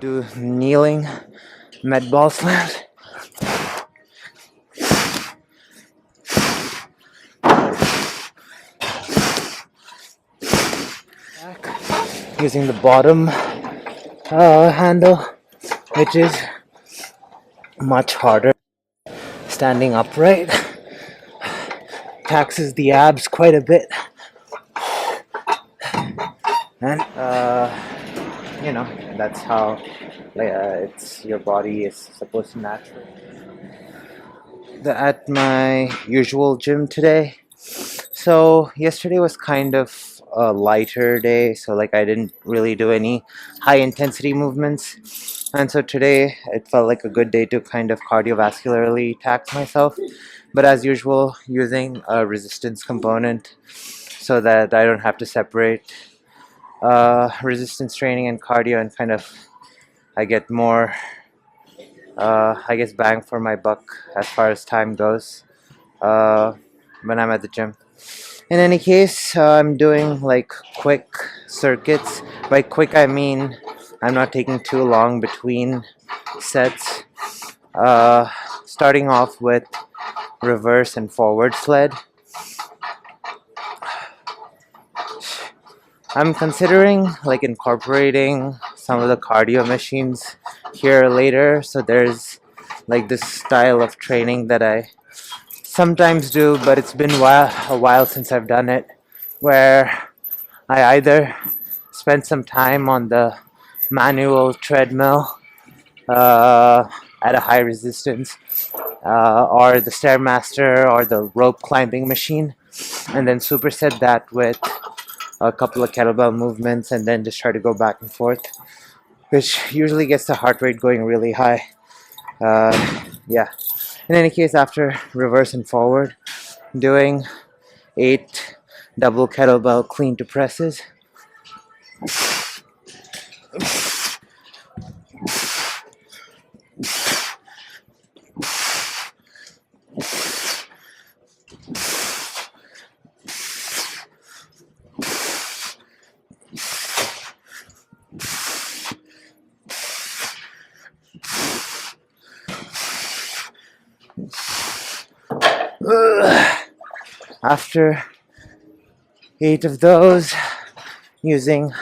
Do kneeling med ball slams. Using the bottom handle, which is much harder. Standing upright taxes the abs quite a bit, and that's how it's your body is supposed to naturally. At my usual gym today. So yesterday was kind of a lighter day, so like I didn't really do any high intensity movements, and so today it felt like a good day to kind of cardiovascularly tax myself, but as usual using a resistance component so that I don't have to separate resistance training and cardio, and kind of I get more I guess bang for my buck as far as time goes when I'm at the gym. In any case, I'm doing like quick circuits. By quick, I mean I'm not taking too long between sets. Starting off with reverse and forward sled. I'm considering like incorporating some of the cardio machines here later. So there's like this style of training that I sometimes do, but it's been a while since I've done it, where I either spend some time on the manual treadmill at a high resistance, or the Stairmaster or the rope climbing machine, and then superset that with a couple of kettlebell movements, and then just try to go back and forth, which usually gets the heart rate going really high. Yeah. In any case, after reverse and forward, doing 8 double kettlebell clean to presses. After 8 of those, using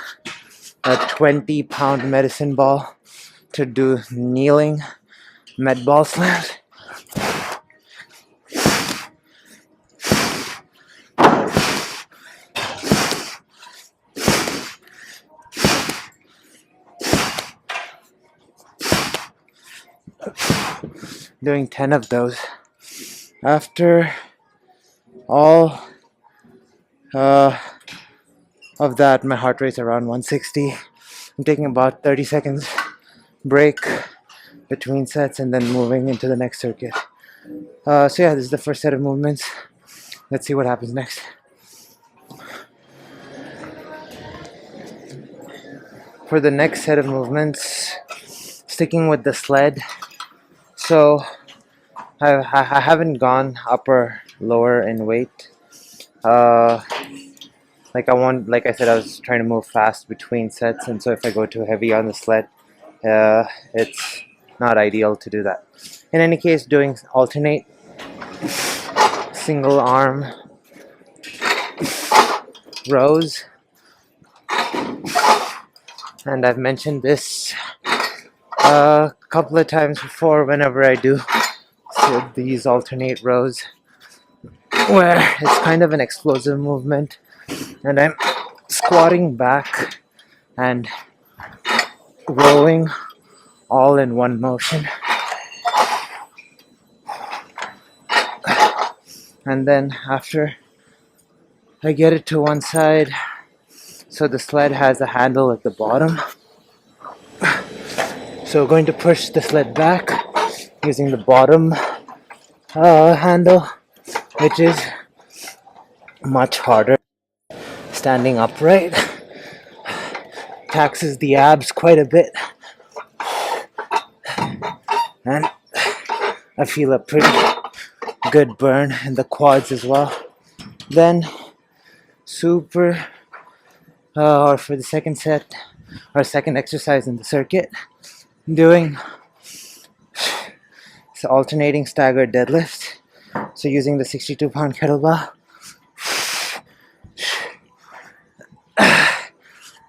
a 20-pound medicine ball to do kneeling med ball slams. Doing 10 of those. After all of that, my heart rate's around 160. I'm taking about 30 seconds break between sets and then moving into the next circuit. So yeah, this is the first set of movements. Let's see what happens next. For the next set of movements, sticking with the sled. So I haven't gone upper lower in weight. Like I said, I was trying to move fast between sets, and so if I go too heavy on the sled, it's not ideal to do that. In any case, doing alternate single arm rows, and I've mentioned this a couple of times before whenever I do these alternate rows, where it's kind of an explosive movement, and I'm squatting back and rowing all in one motion. And then after I get it to one side, so the sled has a handle at the bottom, so going to push the sled back using the bottom handle, which is much harder. Standing upright taxes the abs quite a bit, and I feel a pretty good burn in the quads as well. Then or for the second set, or second exercise in the circuit, doing alternating staggered deadlift. So using the 62-pound kettlebell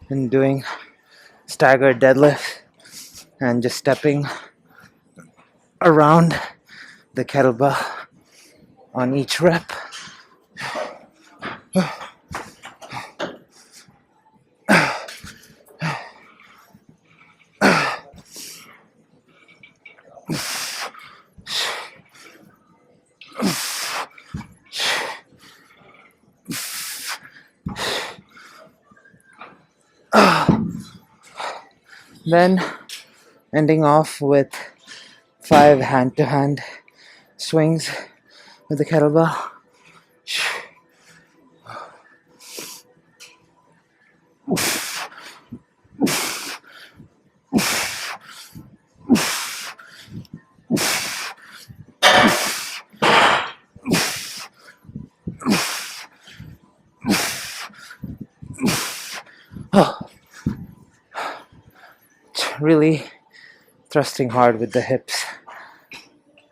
and doing staggered deadlift and just stepping around the kettlebell on each rep. Then ending off with 5 hand-to-hand swings with the kettlebell. Really thrusting hard with the hips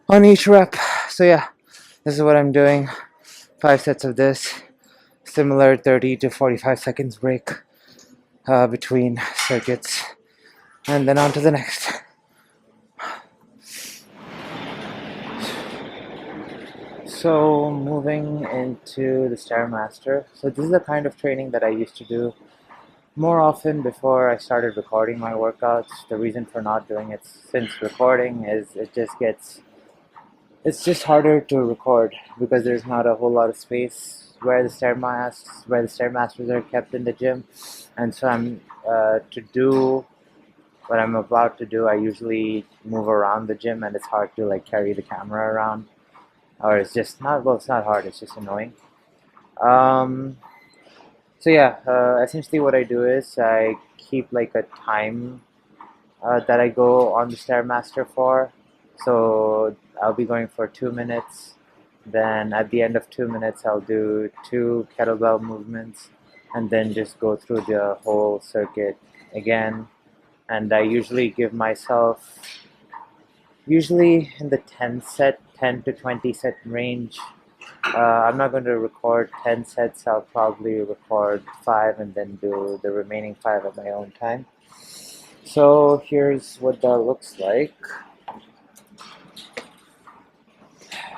on each rep. So yeah, this is what I'm doing. 5 sets of this. Similar 30 to 45 seconds break between circuits. And then on to the next. So moving into the Stairmaster. So this is the kind of training that I used to do more often before I started recording my workouts. The reason for not doing it since recording is it's just harder to record because there's not a whole lot of space where the Stairmasters are kept in the gym. And so I'm to do what I'm about to do, I usually move around the gym, and it's hard to like carry the camera around, or it's just not, well, it's not hard, it's just annoying. So yeah, essentially what I do is I keep like a time that I go on the Stairmaster for. So I'll be going for 2 minutes. Then at the end of 2 minutes, I'll do 2 kettlebell movements, and then just go through the whole circuit again. And I usually give myself, usually in the 10 to 20 set range. I'm not going to record 10 sets. I'll probably record 5 and then do the remaining 5 at my own time. So here's what that looks like.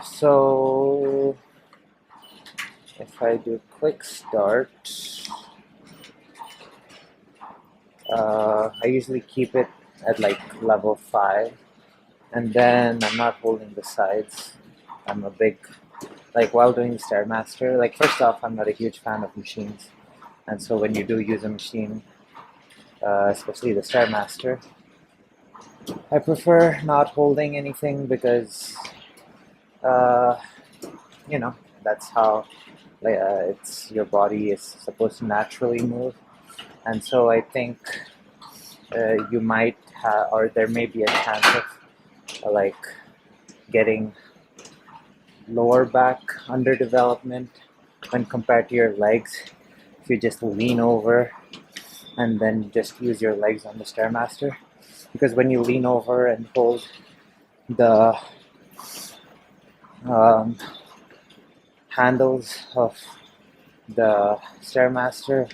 So if I do quick start, I usually keep it at like level 5, and then I'm not holding the sides. I'm a big, like while doing the Stairmaster, like first off, I'm not a huge fan of machines, and so when you do use a machine, especially the Stairmaster, I prefer not holding anything because you know, that's how it's your body is supposed to naturally move. And so I think you might have, or there may be a chance of like getting lower back underdevelopment when compared to your legs if you just lean over and then just use your legs on the Stairmaster. Because when you lean over and hold the handles of the Stairmaster,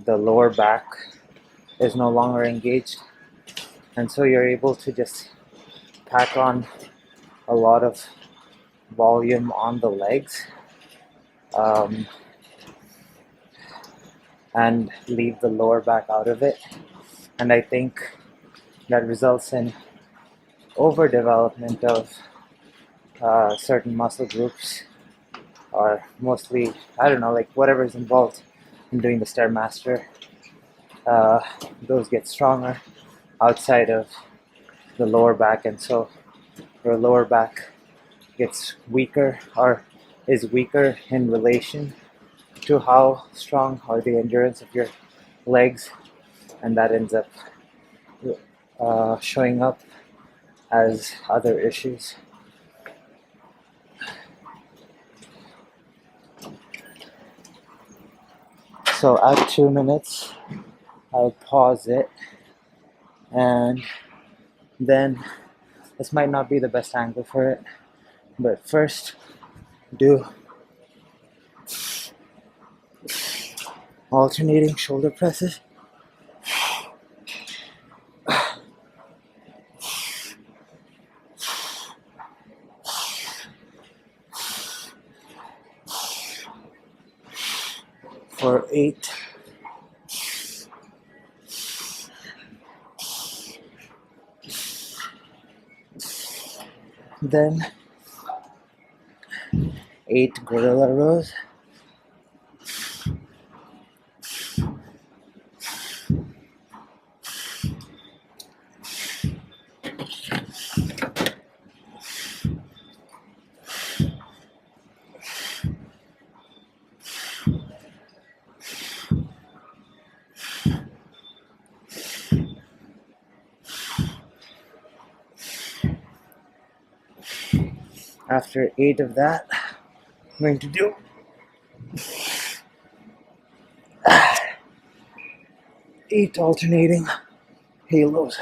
the lower back is no longer engaged, and so you're able to just pack on a lot of volume on the legs and leave the lower back out of it. And I think that results in overdevelopment of certain muscle groups, or mostly, I don't know, like whatever is involved in doing the Stairmaster. Those get stronger outside of the lower back, and so your lower back gets weaker, or is weaker in relation to how strong or the endurance of your legs, and that ends up showing up as other issues. So at 2 minutes, I'll pause it, and then this might not be the best angle for it, but first do alternating shoulder presses. For 8. Then 8 gorilla rows. After 8 of that, I'm going to do 8 alternating halos.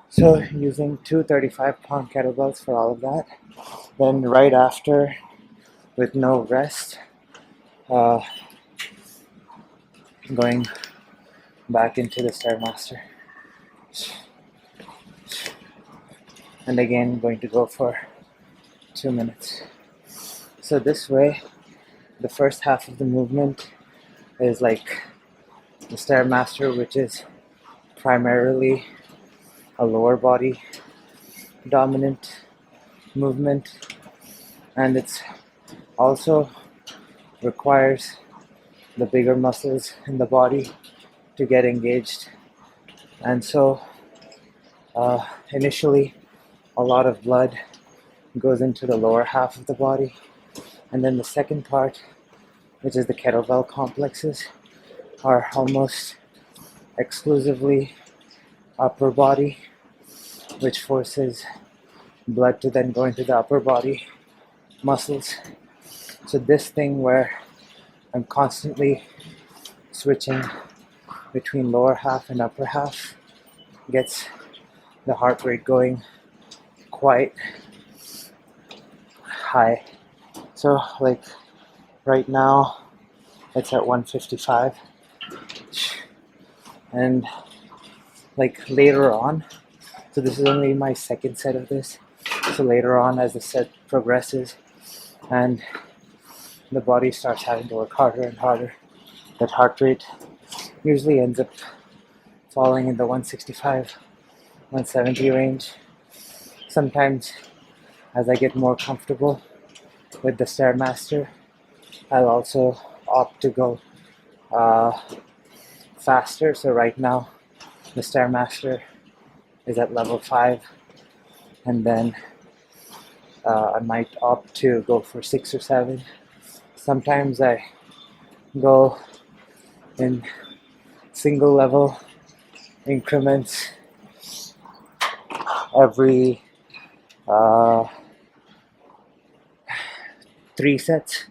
So using two 35-pound kettlebells for all of that. Then right after, with no rest, going back into the Stairmaster. And again, going to go for 2 minutes. So this way, the first half of the movement is like the Stairmaster, which is primarily a lower body dominant movement, and it's also requires the bigger muscles in the body to get engaged. And so initially a lot of blood goes into the lower half of the body, and then the second part, which is the kettlebell complexes, are almost exclusively upper body, which forces blood to then go into the upper body muscles. So this thing where I'm constantly switching between lower half and upper half gets the heart rate going quite high. So like right now it's at 155, and like later on, so this is only my second set of this, so later on as the set progresses and the body starts having to work harder and harder, that heart rate usually ends up falling in the 165, 170 range. Sometimes as I get more comfortable with the Stairmaster, I'll also opt to go faster. So right now the Stairmaster is at level 5, and then I might opt to go for 6 or 7. Sometimes I go in single level increments every 3 sets.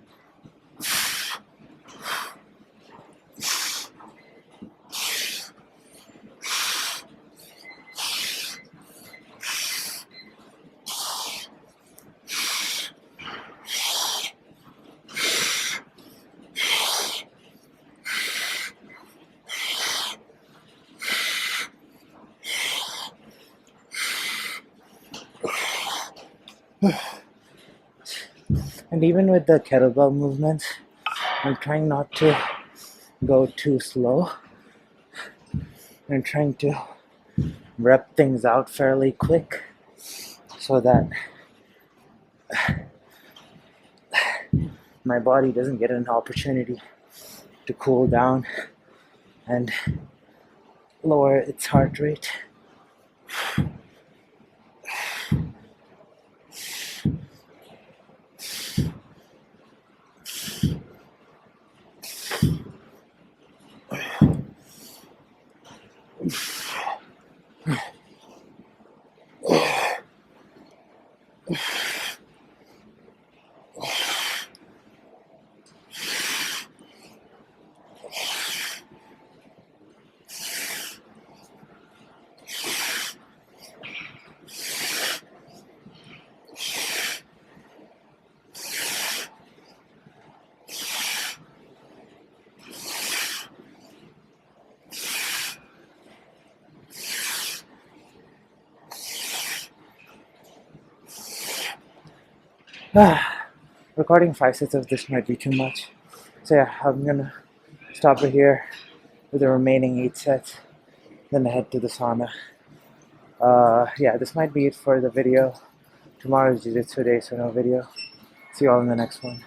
And even with the kettlebell movements, I'm trying not to go too slow. I'm trying to rep things out fairly quick so that my body doesn't get an opportunity to cool down and lower its heart rate. Recording 5 sets of this might be too much. So yeah, I'm gonna stop it here with the remaining 8 sets, then head to the sauna. Yeah, this might be it for the video. Tomorrow is Jiu-Jitsu day, so no video. See you all in the next one.